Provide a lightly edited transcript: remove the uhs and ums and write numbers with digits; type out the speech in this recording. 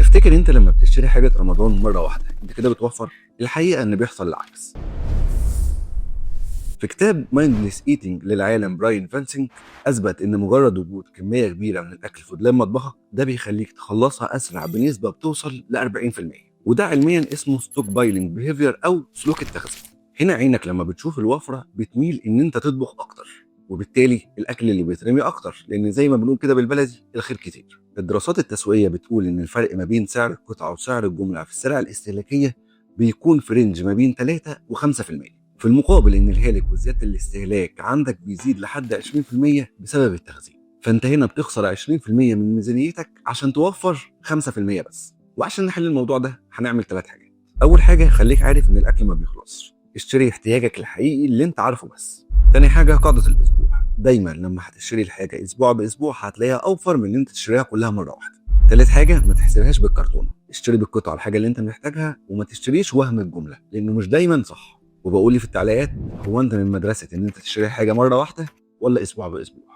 تفتكر انت لما بتشتري حاجة رمضان مرة واحدة انت كده بتوفر؟ الحقيقة ان بيحصل العكس. في كتاب مايندلس ايتنج للعالم براين فانسينج اثبت ان مجرد وجود كمية كبيرة من الاكل في دولاب مطبخك ده بيخليك تخلصها اسرع بنسبة بتوصل ل 40%، وده علميا اسمه ستوك بايلنج بيهيفير او سلوك التخزين. هنا عينك لما بتشوف الوفرة بتميل ان انت تطبخ اكتر، وبالتالي الاكل اللي بيترمي اكتر، لان زي ما بنقول كده بالبلدي الخير كتير. الدراسات التسويقيه بتقول ان الفرق ما بين سعر القطعه وسعر الجمله في السلع الاستهلاكيه بيكون في رينج ما بين 3 و5%، في المقابل ان الهالك وزياده الاستهلاك عندك بيزيد لحد 20% بسبب التخزين. فانت هنا بتخسر 20% من ميزانيتك عشان توفر 5% بس. وعشان نحل الموضوع ده هنعمل 3 حاجات. اول حاجه، خليك عارف ان الاكل ما بيخلصش، اشتري احتياجك الحقيقي اللي انت عارفه بس. تاني حاجه، قاعده الاسبوع، دايما لما هتشتري الحاجه اسبوع باسبوع هتلاقيها اوفر من ان انت تشتريها كلها مره واحده. تالت حاجه، ما تحسبهاش بالكرتونه، اشتري بالقطعه الحاجه اللي انت محتاجها، وما تشتريش وهم الجمله لانه مش دايما صح. وبقول لي في التعليقات، هو انت من مدرسه ان انت تشتري حاجه مره واحده ولا اسبوع باسبوع؟